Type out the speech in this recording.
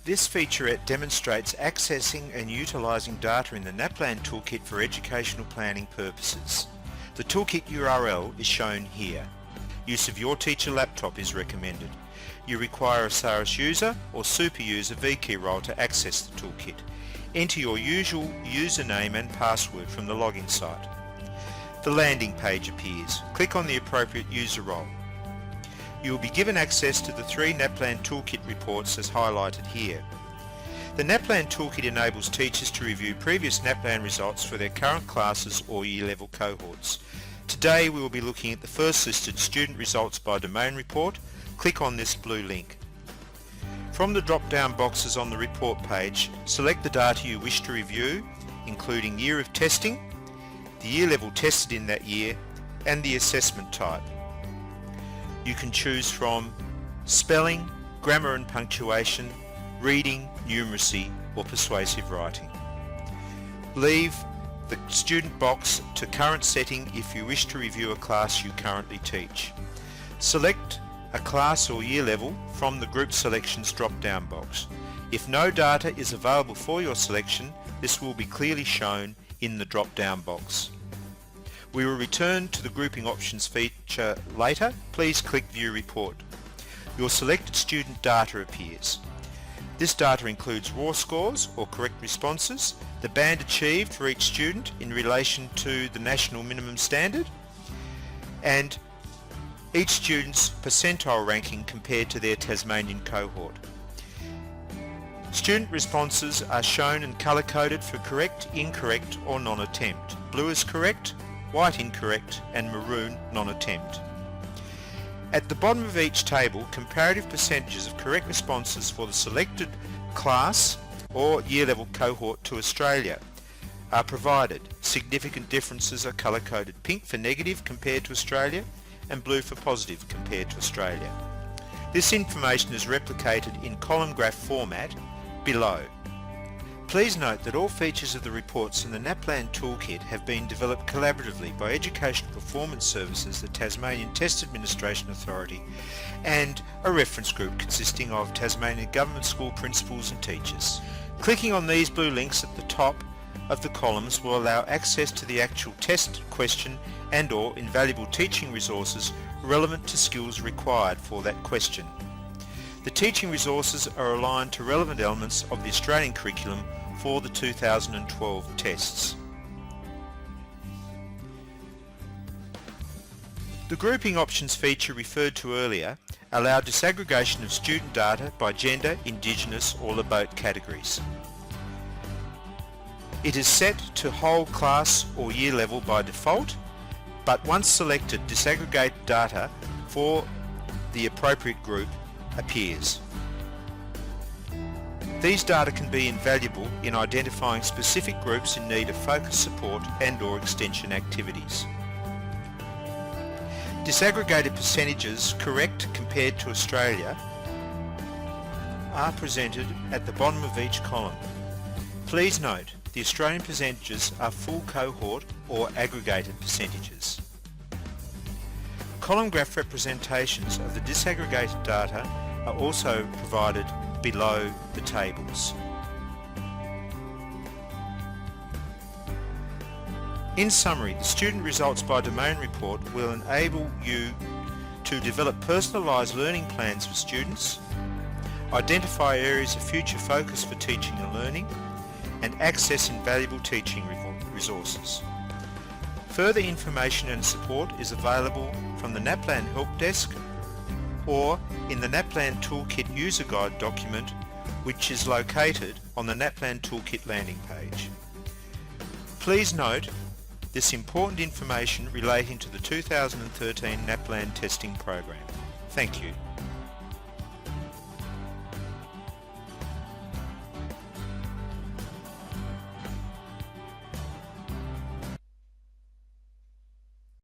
This featurette demonstrates accessing and utilising data in the NAPLAN Toolkit for educational planning purposes. The Toolkit URL is shown here. Use of your teacher laptop is recommended. You require a SARIS user or super user vKey role to access the Toolkit. Enter your usual username and password from the login site. The landing page appears. Click on the appropriate user role. You will be given access to the 3 NAPLAN Toolkit reports as highlighted here. The NAPLAN Toolkit enables teachers to review previous NAPLAN results for their current classes or year level cohorts. Today we will be looking at the first listed student results by domain report. Click on this blue link. From the drop-down boxes on the report page, select the data you wish to review, including year of testing, the year level tested in that year, and the assessment type. You can choose from spelling, grammar and punctuation, reading, numeracy, or persuasive writing. Leave the student box to current setting if you wish to review a class you currently teach. Select a class or year level from the Group Selections drop-down box. If no data is available for your selection, this will be clearly shown in the drop-down box. We will return to the grouping options feature later. Please click View Report. Your selected student data appears. This data includes raw scores or correct responses, the band achieved for each student in relation to the national minimum standard, and each student's percentile ranking compared to their Tasmanian cohort. Student responses are shown and colour-coded for correct, incorrect or non-attempt. Blue is correct, white incorrect and maroon non-attempt. At the bottom of each table, comparative percentages of correct responses for the selected class or year level cohort to Australia are provided. Significant differences are colour-coded pink for negative compared to Australia and blue for positive compared to Australia. This information is replicated in column graph format below. Please note that all features of the reports in the NAPLAN Toolkit have been developed collaboratively by Educational Performance Services, the Tasmanian Test Administration Authority, and a reference group consisting of Tasmanian Government School principals and teachers. Clicking on these blue links at the top of the columns will allow access to the actual test question and/or invaluable teaching resources relevant to skills required for that question. The teaching resources are aligned to relevant elements of the Australian curriculum for the 2012 tests. The grouping options feature referred to earlier allow disaggregation of student data by gender, Indigenous or LeBoat categories. It is set to whole class or year level by default, but once selected, disaggregated data for the appropriate group appears. These data can be invaluable in identifying specific groups in need of focus support and/or extension activities. Disaggregated percentages correct compared to Australia are presented at the bottom of each column. Please note, the Australian percentages are full cohort or aggregated percentages. Column graph representations of the disaggregated data are also provided below the tables. In summary, the student results by domain report will enable you to develop personalised learning plans for students, identify areas of future focus for teaching and learning, and access invaluable teaching resources. Further information and support is available from the NAPLAN Help Desk or in the NAPLAN Toolkit User Guide document, which is located on the NAPLAN Toolkit landing page. Please note this important information relating to the 2013 NAPLAN testing program. Thank you.